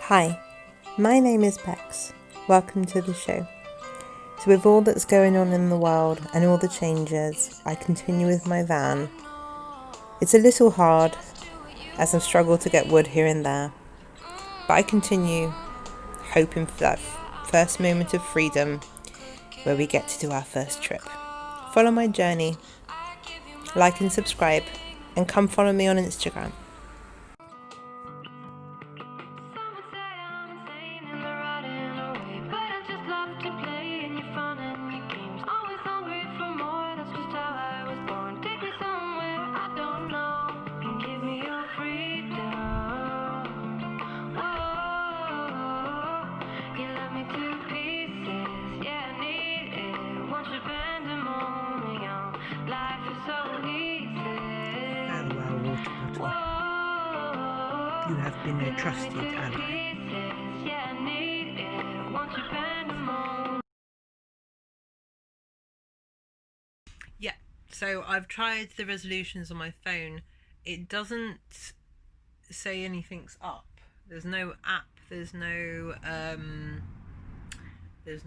Hi, my name is Bex. Welcome to the show. So with all that's going on in the world and all the changes, I continue with my van. It's a little hard as I've struggled to get wood here and there, but I continue hoping for that first moment of freedom where we get to do our first trip. Follow my journey, like and subscribe, and come follow me on Instagram. Farewell, water bottle. You have been a trusted ally. Yeah, so I've tried the resolutions on my phone. It doesn't say anything's up. There's no app. There's no there's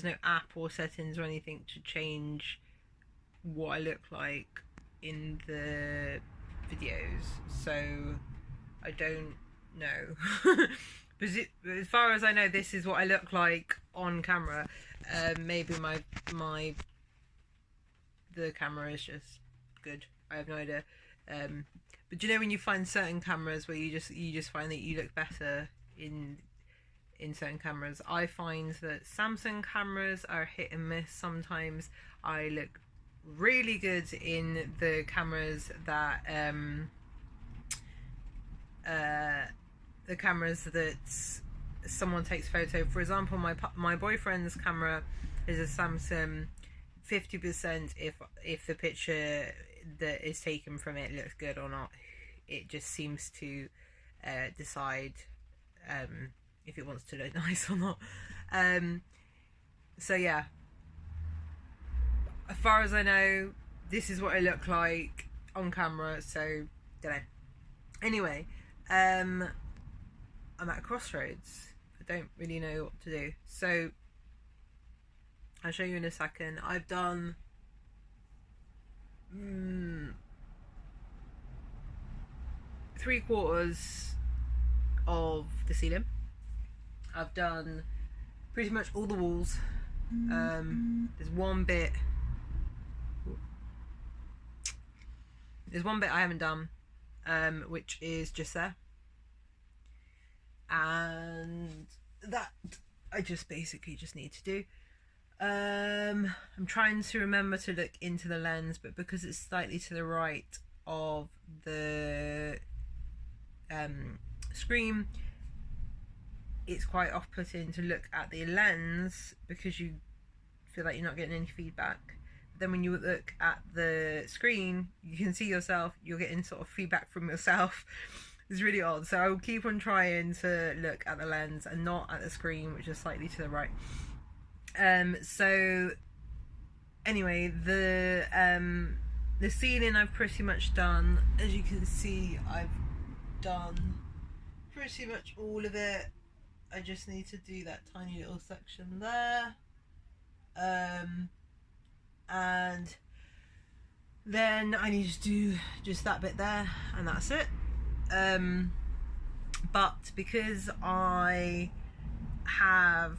no app or settings or anything to change what I look like in the videos. So I don't know. But as far as I know, this is what I look like on camera. Maybe the camera is just good. I have no idea. But you know when you find certain cameras where you just find that you look better in certain cameras. I find that Samsung cameras are hit and miss. Sometimes I look really good in the cameras that someone takes photo. For example, my boyfriend's camera is a Samsung. 50% if the picture that is taken from it looks good or not. It just seems to decide if it wants to look nice or not. So yeah, as far as I know, this is what I look like on camera. So don't know. Anyway, I'm at a crossroads. I don't really know what to do. So I'll show you in a second. I've done three-quarters of the ceiling. I've done pretty much all the walls. There's one bit I haven't done, which is just there, and that I just basically just need to do. I'm trying to remember to look into the lens, but because it's slightly to the right of the screen, it's quite off-putting to look at the lens because you feel like you're not getting any feedback. But then when you look at the screen, you can see yourself, you're getting sort of feedback from yourself. It's really odd. So I will keep on trying to look at the lens and not at the screen, which is slightly to the right. So anyway, the ceiling I've pretty much done. As you can see, I've done pretty much all of it. I just need to do that tiny little section there, and then I need to do just that bit there, and that's it. But because I have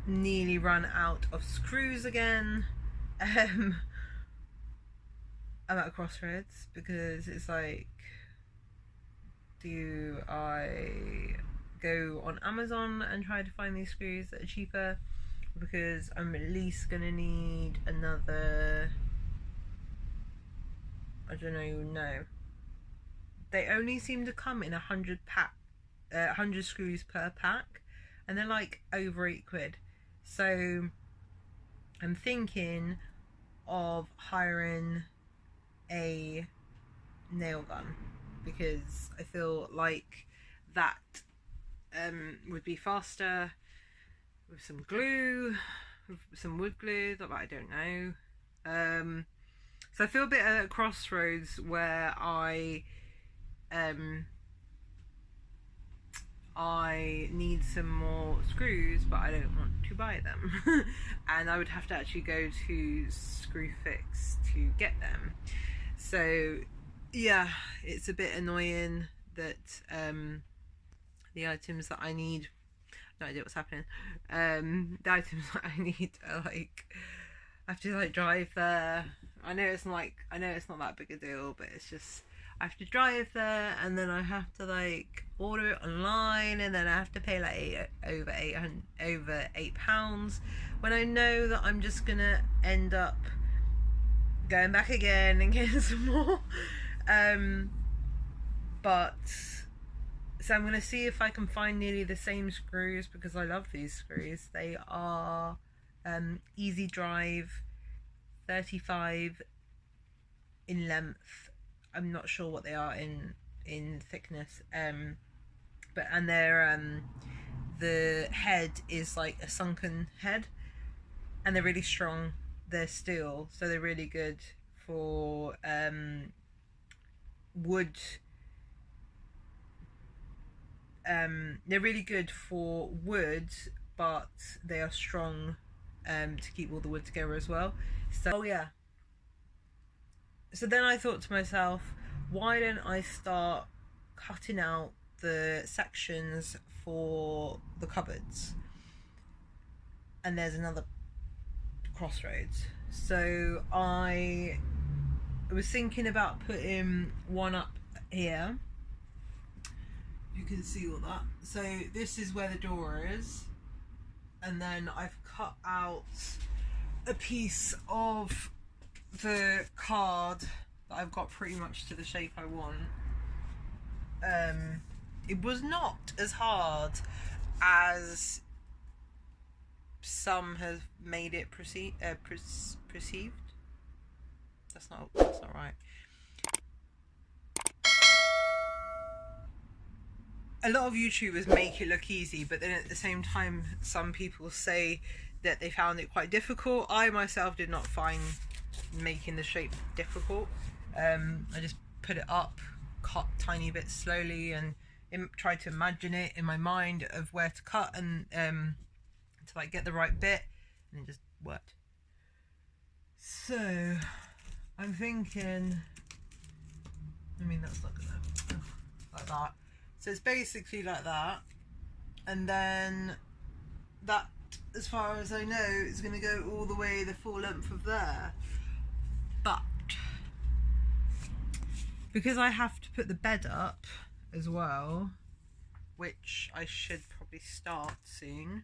nearly run out of screws again, I'm at a crossroads because it's like, do I go on Amazon and try to find these screws that are cheaper, because I'm at least gonna need another, I don't know, they only seem to come in 100 screws per pack, and they're like over £8. So I'm thinking of hiring a nail gun because I feel like that would be faster with some glue, with some wood glue that I don't know. So I feel a bit at a crossroads where I I need some more screws, but I don't want to buy them. And I would have to actually go to Screwfix to get them. So yeah, it's a bit annoying that the items that I need, no idea what's happening, the items that I need are like, I have to like drive there. I know it's not that big a deal, but it's just, I have to drive there, and then I have to like order it online, and then I have to pay like over £8, when I know that I'm just gonna end up going back again and getting some more. But so I'm gonna see if I can find nearly the same screws, because I love these screws. They are easy drive, 35 in length. I'm not sure what they are in thickness, but and they're the head is like a sunken head, and they're really strong. They're steel, so they're really good for wood. They're really good for wood, but they are strong to keep all the wood together as well. So oh yeah. So then I thought to myself, why don't I start cutting out the sections for the cupboards? And there's another crossroads. So I was thinking about putting one up here. You can see all that. So this is where the door is, and then I've cut out a piece of the card that I've got pretty much to the shape I want. It was not as hard as some have made it perceived. That's not right. A lot of YouTubers make it look easy, but then at the same time some people say that they found it quite difficult. I myself did not find making the shape difficult. I just put it up, cut tiny bits slowly, and tried to imagine it in my mind of where to cut, and to like get the right bit, and it just worked. So I'm thinking, I mean, that's not gonna, like that. So it's basically like that, and then that, as far as I know, is going to go all the way the full length of there. But because I have to put the bed up as well, which I should probably start soon,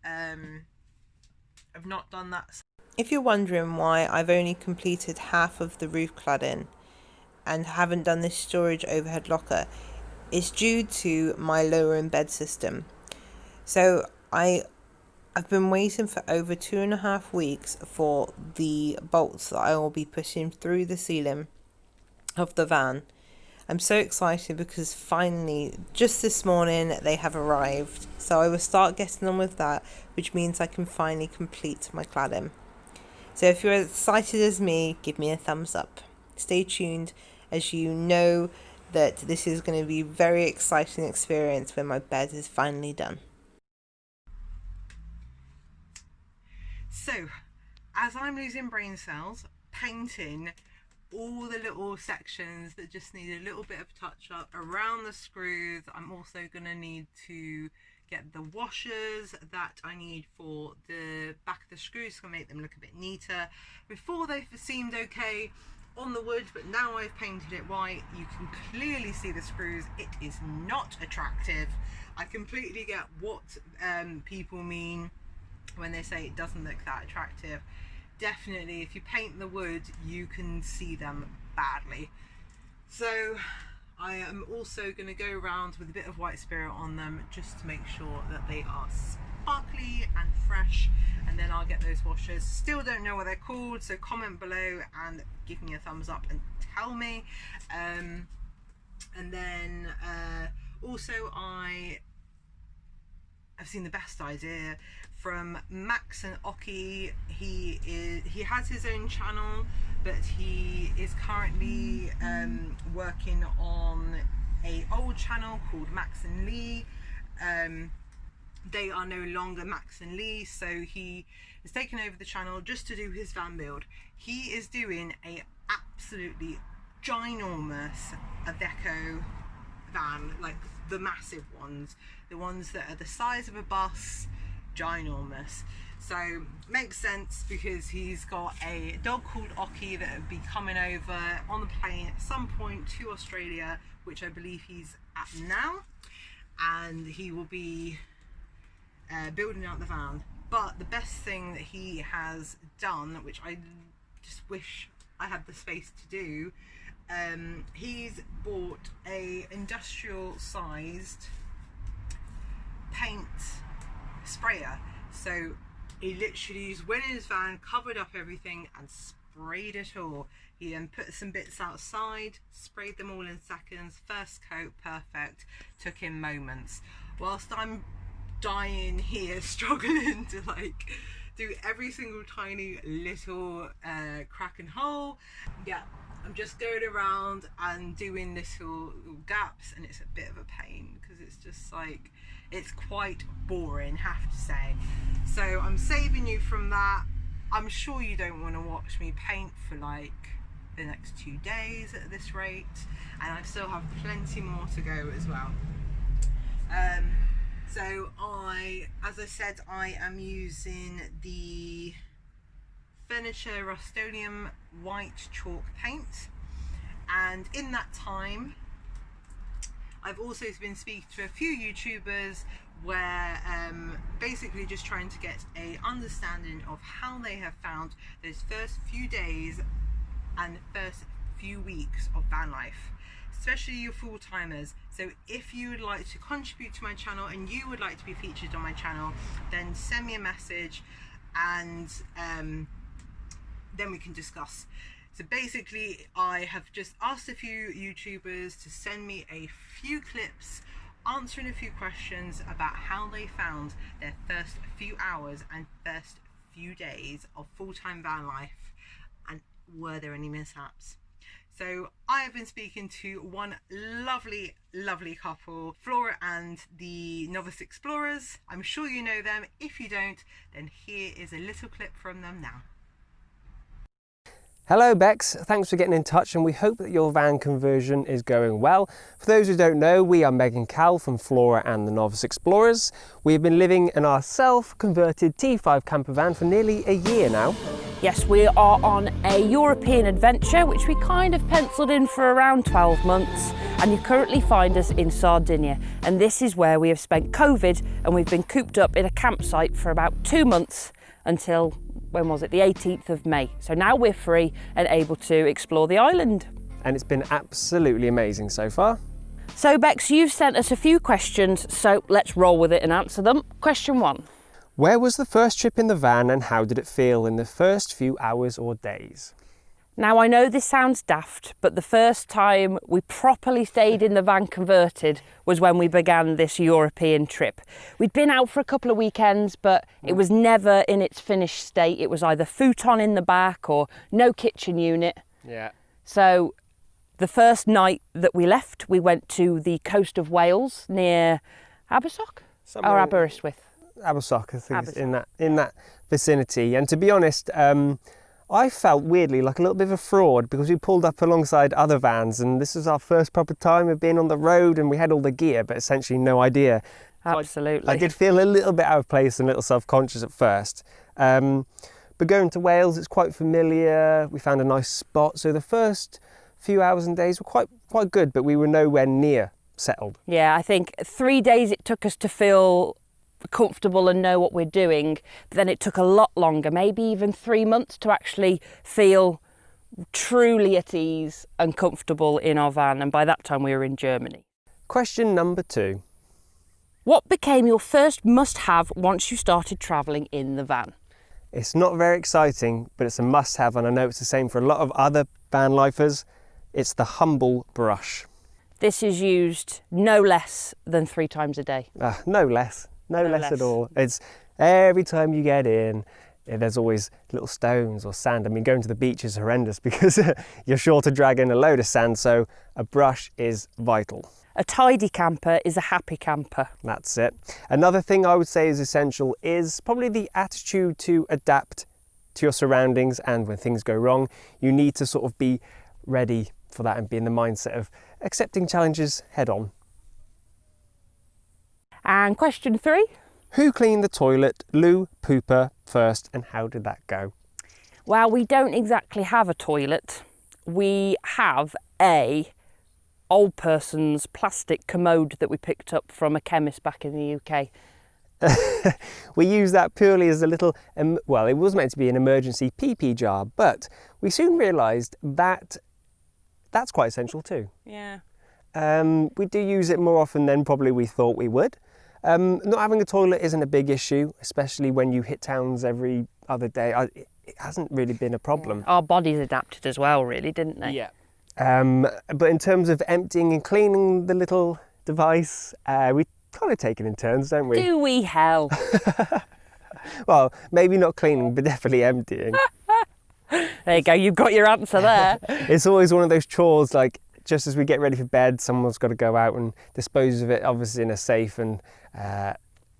I've not done that. If you're wondering why I've only completed half of the roof cladding and haven't done this storage overhead locker, it's due to my lowering bed system. So I've been waiting for over 2.5 weeks for the bolts that I will be pushing through the ceiling of the van. I'm so excited because finally, just this morning, they have arrived. So I will start getting on with that, which means I can finally complete my cladding. So if you're as excited as me, give me a thumbs up. Stay tuned, as you know that this is going to be a very exciting experience when my bed is finally done. So, as I'm losing brain cells, painting all the little sections that just need a little bit of touch up around the screws, I'm also going to need to get the washers that I need for the back of the screws to make them look a bit neater. Before they seemed okay on the wood, but now I've painted it white, you can clearly see the screws. It is not attractive. I completely get what people mean when they say it doesn't look that attractive. Definitely, if you paint the wood, you can see them badly. So I am also going to go around with a bit of white spirit on them, just to make sure that they are sparkly and fresh, and then I'll get those washers. Still don't know what they're called, so comment below and give me a thumbs up and tell me. And then also I've seen the best idea from Max and Oki. He has his own channel, but he is currently working on a old channel called Max and Lee. They are no longer Max and Lee, so he is taking over the channel just to do his van build. He is doing a absolutely ginormous Iveco van, like the massive ones, the ones that are the size of a bus, ginormous. So makes sense because he's got a dog called Oki that will be coming over on the plane at some point to Australia, which I believe he's at now, and he will be building out the van. But the best thing that he has done, which I just wish I had the space to do, he's bought a industrial sized paint sprayer. So he literally just went in his van, covered up everything and sprayed it all. He then put some bits outside, sprayed them all in seconds. First coat, perfect. Took him moments. Whilst I'm dying here, struggling to like do every single tiny little crack and hole. Yeah, I'm just going around and doing little gaps, and it's a bit of a pain because it's just like, it's quite boring, have to say. So I'm saving you from that. I'm sure you don't want to watch me paint for like the next 2 days at this rate, and I still have plenty more to go as well. So as I said, I am using the Furniture Rust-Oleum white chalk paint, and in that time I've also been speaking to a few YouTubers where basically just trying to get a understanding of how they have found those first few days and first few weeks of van life, especially your full-timers. So if you would like to contribute to my channel and you would like to be featured on my channel, then send me a message, and then we can discuss. So basically I have just asked a few YouTubers to send me a few clips answering a few questions about how they found their first few hours and first few days of full-time van life, and were there any mishaps. So I have been speaking to one lovely couple, Flora and the Novice Explorers. I'm sure you know them. If you don't, then here is a little clip from them now. Hello Bex, thanks for getting in touch, and we hope that your van conversion is going well. For those who don't know, we are Meg and Cal from Flora and the Novice Explorers. We've been living in our self-converted T5 camper van for nearly a year now. Yes, we are on a European adventure, which we kind of penciled in for around 12 months, and you currently find us in Sardinia, and this is where we have spent COVID, and we've been cooped up in a campsite for about 2 months until, when was it, the 18th of May. So now we're free and able to explore the island. And it's been absolutely amazing so far. So Bex, you've sent us a few questions, so let's roll with it and answer them. Question 1. Where was the first trip in the van, and how did it feel in the first few hours or days? Now I know this sounds daft, but the first time we properly stayed in the van converted was when we began this European trip. We'd been out for a couple of weekends, but it was never in its finished state. It was either futon in the back or no kitchen unit. Yeah. So the first night that we left, we went to the coast of Wales near Abersoch or Aberystwyth. Abersoch, I think, it's in that vicinity. And to be honest, I felt weirdly like a little bit of a fraud because we pulled up alongside other vans, and this was our first proper time of being on the road, and we had all the gear, but essentially no idea. Absolutely. So I did feel a little bit out of place and a little self-conscious at first. But going to Wales, it's quite familiar. We found a nice spot. So the first few hours and days were quite good, but we were nowhere near settled. Yeah, I think 3 days it took us to feel comfortable and know what we're doing, but then it took a lot longer, maybe even 3 months, to actually feel truly at ease and comfortable in our van, and by that time we were in Germany. Question number 2. What became your first must-have once you started travelling in the van? It's not very exciting, but it's a must-have, and I know it's the same for a lot of other van lifers. It's the Humble brush. This is used no less than 3 times a day. No less at all. It's every time you get in, there's always little stones or sand. I mean, going to the beach is horrendous because you're sure to drag in a load of sand, so a brush is vital. A tidy camper is a happy camper. That's it. Another thing I would say is essential is probably the attitude to adapt to your surroundings, and when things go wrong, you need to sort of be ready for that and be in the mindset of accepting challenges head on. And question 3. Who cleaned the toilet, loo, pooper first, and how did that go? Well, we don't exactly have a toilet. We have a old person's plastic commode that we picked up from a chemist back in the UK. We use that purely as a little, well, it was meant to be an emergency pee-pee jar, but we soon realised that that's quite essential too. Yeah. We do use it more often than probably we thought we would. Not having a toilet isn't a big issue, especially when you hit towns every other day. It hasn't really been a problem. Yeah. Our bodies adapted as well, really, didn't they? Yeah. But in terms of emptying and cleaning the little device, we kind of take it in turns, don't we? Do we hell? Well, maybe not cleaning, but definitely emptying. There you go, you've got your answer there. It's always one of those chores, like just as we get ready for bed, someone's got to go out and dispose of it, obviously in a safe and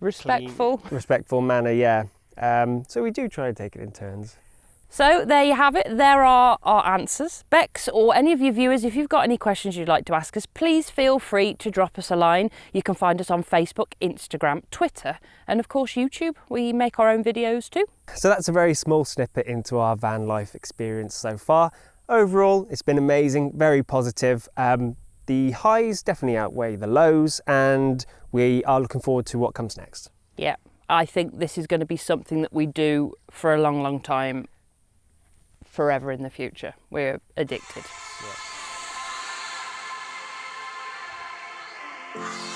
respectful manner, yeah. So we do try to take it in turns. So there you have it, there are our answers. Bex, or any of your viewers, if you've got any questions you'd like to ask us, please feel free to drop us a line. You can find us on Facebook, Instagram, Twitter, and of course YouTube. We make our own videos too. So that's a very small snippet into our van life experience so far. Overall, it's been amazing, very positive. The highs definitely outweigh the lows, and we are looking forward to what comes next. Yeah, I think this is going to be something that we do for a long, long time. Forever in the future. We're addicted. Yeah.